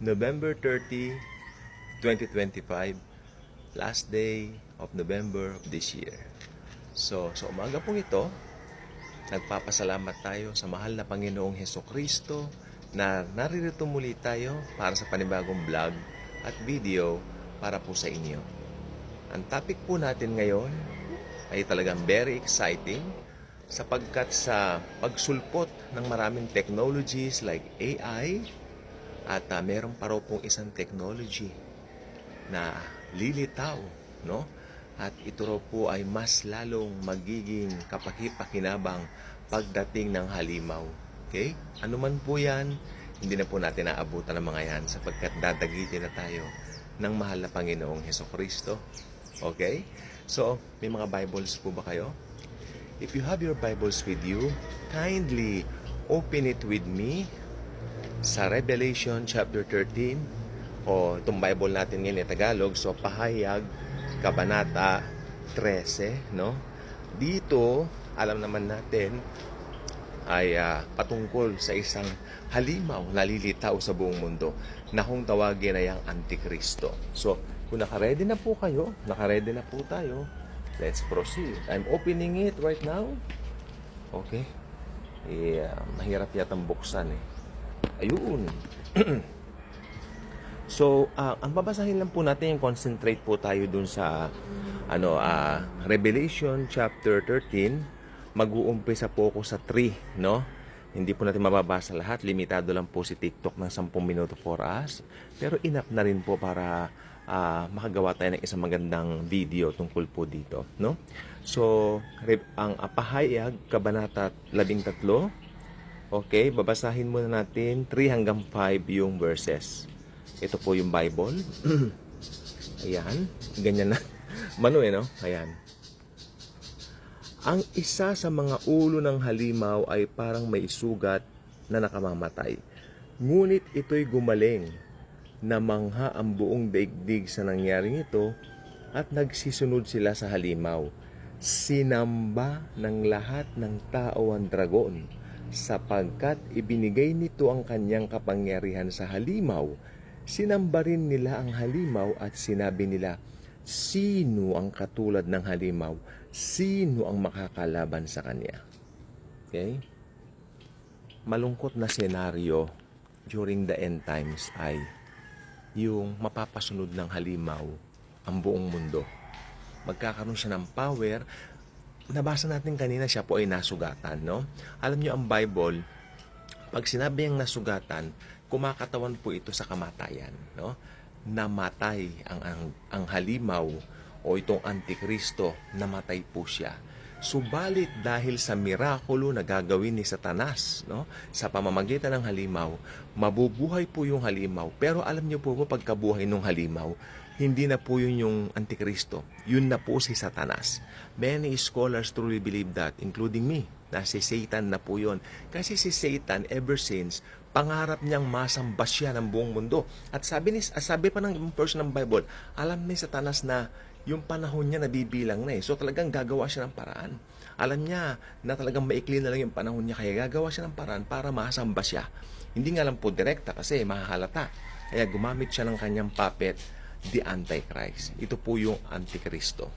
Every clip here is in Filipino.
November 30, 2025, last day of November of this year. So, sa umaga pong ito, nagpapasalamat tayo sa mahal na Panginoong Hesukristo na naririto muli tayo para sa panibagong vlog at video para po sa inyo. Ang topic po natin ngayon ay talagang very exciting sapagkat sa pagsulpot ng maraming technologies like AI at meron pa raw pong isang technology na lilitaw, no? At ito raw po ay mas lalong magiging kapaki-pakinabang pagdating ng halimaw. Okay? Ano man po yan, hindi na po natin naabutan ng mga yan sapagkat dadagitin na tayo ng mahal na Panginoong Hesukristo. Okay? So, may mga Bibles po ba kayo? If you have your Bibles with you, kindly open it with me sa Revelation chapter 13 o itong Bible natin ngayon ay Tagalog, so Pahayag Kabanata 13, no? Dito, alam naman natin ay patungkol sa isang halimaw na lilitaw sa buong mundo na kung tawagin ay ang Antikristo. So, kung nakaredy na po kayo, nakaredy na po tayo, let's proceed. I'm opening it right now. Okay. Mahirap yatang buksan eh. Ayun. So, ang babasahin lang po natin, yung concentrate po tayo dun sa Revelation chapter 13. Mag-uumpisa po ako sa 3, no? Hindi po natin mababasa lahat. Limitado lang po si TikTok ng 10 minuto for us. Pero enough na rin po para makagawa tayo ng isang magandang video tungkol po dito, no? So, ang Pahayag Kabanata 13. Okay, babasahin muna natin 3 hanggang 5 yung verses. Ito po yung Bible. Ayan, ganyan na. Mano no? Ayan. Ang isa sa mga ulo ng halimaw ay parang may sugat na nakamamatay. Ngunit ito'y gumaling. Namangha ang buong daigdig sa nangyaring ito at nagsisunod sila sa halimaw. Sinamba ng lahat ng tao ang dragon sapagkat ibinigay nito ang kanyang kapangyarihan sa halimaw. Sinamba rin nila ang halimaw at sinabi nila, sino ang katulad ng halimaw? Sino ang makakalaban sa kanya? Okay? Malungkot na senaryo during the end times ay yung mapapasunod ng halimaw ang buong mundo. Magkakaroon siya ng power. Nabasa natin kanina, siya po ay nasugatan, no? Alam niyo ang Bible, pag sinabi ang nasugatan, kumakatawan po ito sa kamatayan, no? Namatay ang halimaw o itong Antikristo, namatay po siya. Subalit dahil sa mirakulo na gagawin ni Satanas, no, sa pamamagitan ng halimaw, mabubuhay po yung halimaw. Pero alam niyo po pagkabuhay ng halimaw, hindi na po yun yung Antikristo. Yun na po si Satanas. Many scholars truly believe that, including me, na si Satan na po yun. Kasi si Satan, ever since, pangarap niyang masamba siya ng buong mundo. At sabi pa ng person ng Bible, alam ni Satanas na yung panahon niya nabibilang na eh. So talagang gagawa siya ng paraan. Alam niya na talagang maikli na lang yung panahon niya, kaya gagawa siya ng paraan para masamba siya. Hindi nga lang po direkta kasi mahahalata. Kaya gumamit siya ng kanyang puppet, the Antichrist. Ito po yung Antikristo.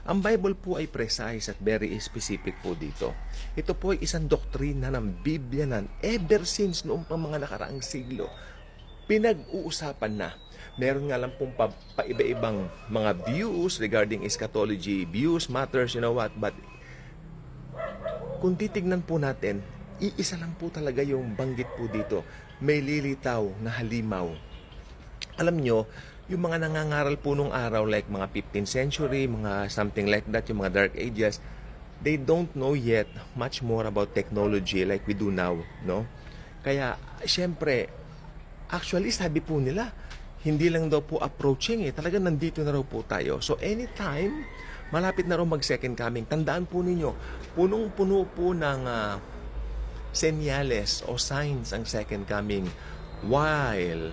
Ang Bible po ay precise at very specific po dito. Ito po ay isang doktrina ng Biblia na ever since noong pang mga nakaraang siglo, pinag-uusapan na. Meron nga lang pong iba-ibang mga views regarding eschatology. Views matters, you know what? But kung titignan po natin, iisa lang po talaga yung banggit po dito. May lilitaw na halimaw. Alam nyo, yung mga nangangaral po nung araw like mga 15th century, mga something like that, yung mga dark ages, they don't know yet much more about technology like we do now, no? Kaya, syempre, actually, sabi po nila, hindi lang daw po approaching eh. Talagang nandito na raw po tayo. So, anytime, malapit na raw mag-second coming. Tandaan po ninyo, punong-puno po ng senyales o signs ang second coming. While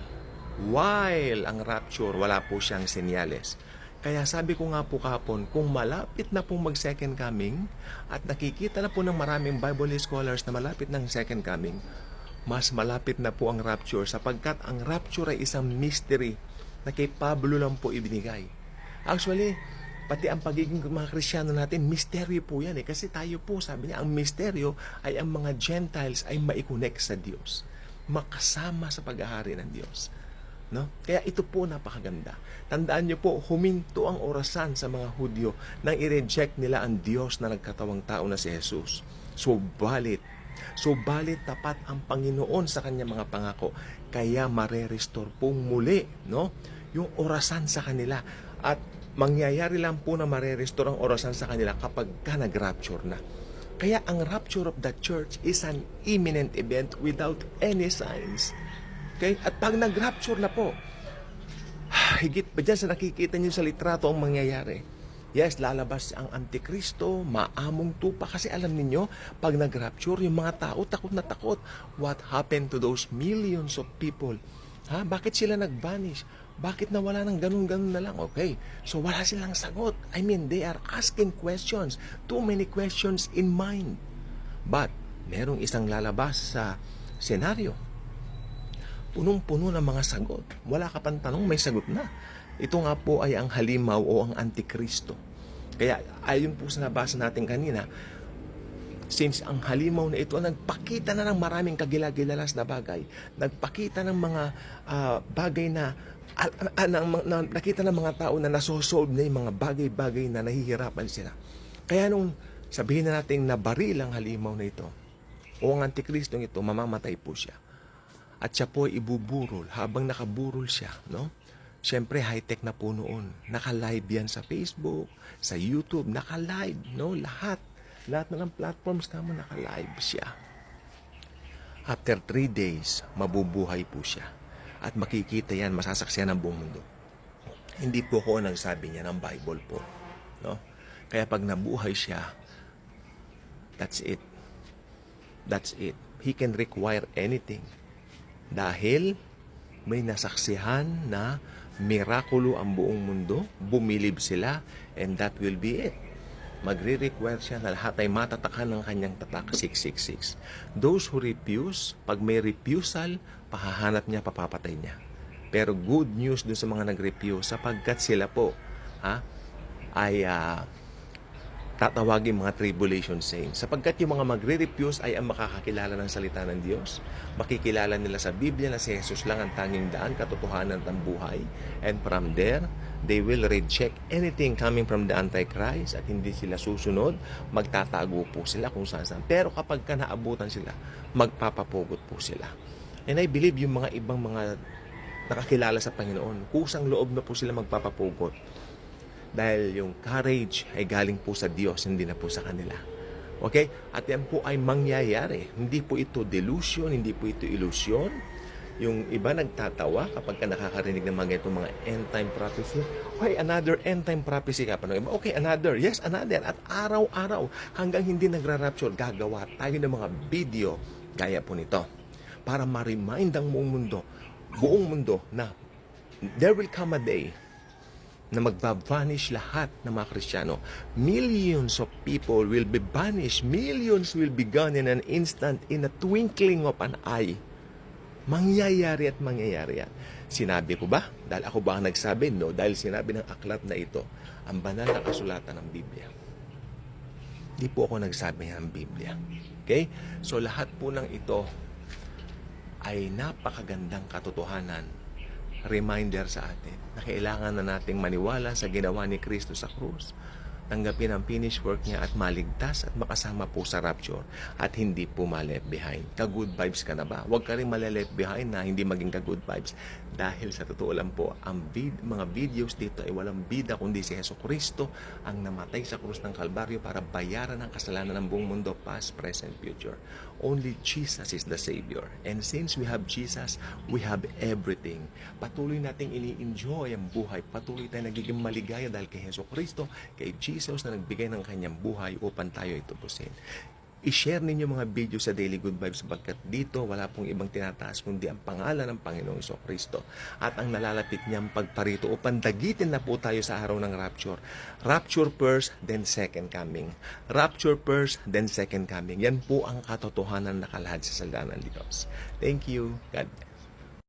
ang rapture, wala po siyang senyales. Kaya sabi ko nga po kahapon, kung malapit na pong mag-second coming at nakikita na po ng maraming Bible scholars na malapit ng second coming, mas malapit na po ang rapture sapagkat ang rapture ay isang mystery na kay Pablo lang po ibinigay. Actually, pati ang pagiging mga Kristiyano natin, misteryo po yan kasi tayo po, sabi niya, ang misteryo ay ang mga Gentiles ay maikonek sa Diyos, makasama sa paghahari ng Diyos. No? Kaya ito po napakaganda. Tandaan niyo po, huminto ang orasan sa mga Hudyo nang i-reject nila ang Diyos na nagkatawang tao na si Jesus. Subalit tapat ang Panginoon sa kanyang mga pangako, kaya marerestore pong muli, no? Yung orasan sa kanila, at mangyayari lang po na marerestore ang orasan sa kanila kapag ka nag-rapture na. Kaya ang rapture of the church is an imminent event without any signs. Okay? At pag nag-rapture na po, higit pa dyan sa nakikita niyo sa litrato ang mangyayari. Yes, lalabas ang Antikristo, maamong tupa. Kasi alam niyo, pag nag-rapture, yung mga tao takot na takot. What happened to those millions of people? Bakit sila nag-vanish? Bakit nawala ng ganun-ganun na lang? Okay, so wala silang sagot. I mean, they are asking questions. Too many questions in mind. But, merong isang lalabas sa senaryo. Punong-puno ng mga sagot. Wala ka pang tanong, may sagot na. Ito nga po ay ang halimaw o ang Antikristo. Kaya ayon po sa nabasa natin kanina, since ang halimaw na ito nagpakita na ng maraming kagilagilalas na bagay, nagpakita ng mga bagay na nakita ng mga tao na nasosolve na yung mga bagay-bagay na nahihirapan sila. Kaya nung sabihin na natin na baril ang halimaw na ito o ang Antikristo ito, mamamatay po siya. At siya po ay ibuburol. Habang nakaburol siya, no? Siyempre, high-tech na po noon. Naka-live yan sa Facebook, sa YouTube, naka-live, no? Lahat na ng platforms kamo naka-live siya. After 3 days, mabubuhay po siya. At makikita yan, masasaksiyan ng buong mundo. Hindi po ko nagsabi niya ng Bible po, no? Kaya pag nabuhay siya, that's it. That's it. He can require anything. Dahil may nasaksihan na mirakulo ang buong mundo, bumilib sila, and that will be it. Magre-require siya na lahat ay matatakan ng kanyang tatak 666. Those who refuse, pag may refusal, pahahanap niya, papapatay niya. Pero good news dun sa mga nag-refuse, sapagkat sila po ay tatawagin mga tribulation saints. Sapagkat yung mga magre-refuse ay ang makakakilala ng salita ng Diyos. Makikilala nila sa Biblia na si Jesus lang ang tanging daan, katotohanan at ang buhay. And from there, they will reject anything coming from the Antichrist at hindi sila susunod. Magtatago po sila kung saan-saan. Pero kapag ka naabutan sila, magpapapugot po sila. And I believe yung mga ibang mga nakakilala sa Panginoon, kusang loob na po sila magpapapugot. Dahil yung courage ay galing po sa Diyos, hindi na po sa kanila. Okay? At yan po ay mangyayari. Hindi po ito delusion, hindi po ito illusion. Yung iba nagtatawa kapag ka nakakarinig ng mga itong mga end-time prophecy. Okay, another end-time prophecy ka pa ng iba. Okay, another. Yes, another. At araw-araw, hanggang hindi nagra-rapture, gagawa tayo ng mga video gaya po nito. Para ma-remind ang buong mundo na there will come a day na magbabanish lahat ng mga Kristiyano. Millions of people will be banished. Millions will be gone in an instant, in a twinkling of an eye. Mangyayari at mangyayari yan. Sinabi ko ba? Dahil ako ba ang nagsabi? No. Dahil sinabi ng aklat na ito, ang banal na kasulatan ng Biblia. Di po ako nagsabi ng Biblia. Okay? So lahat po ng ito ay napakagandang katotohanan, reminder sa atin na kailangan na nating maniwala sa ginawa ni Kristo sa krus, tanggapin ang finished work niya at maligtas at makasama po sa rapture at hindi po ma-left behind. Ka-good vibes ka na ba? Huwag ka rin ma-left behind na hindi maging ka-good vibes. Dahil sa totoo lang po, ang mga videos dito ay walang bida kundi si Jesucristo ang namatay sa krus ng Kalbaryo para bayaran ang kasalanan ng buong mundo, past, present, future. Only Jesus is the Savior. And since we have Jesus, we have everything. Patuloy nating ini-enjoy ang buhay. Patuloy tayong nagiging maligaya dahil kay Jesucristo, kay Jesus na nagbigay ng kanyang buhay upang tayo ay tubusin. I-share ninyo mga video sa Daily Good Vibes sapagkat dito wala pong ibang tinataas kundi ang pangalan ng Panginoong Kristo at ang nalalapit niyang pagparito upang dagitin na po tayo sa araw ng rapture. Rapture first, then second coming. Rapture first, then second coming. Yan po ang katotohanan na nakalahad sa salita ng Diyos. Thank you. God bless.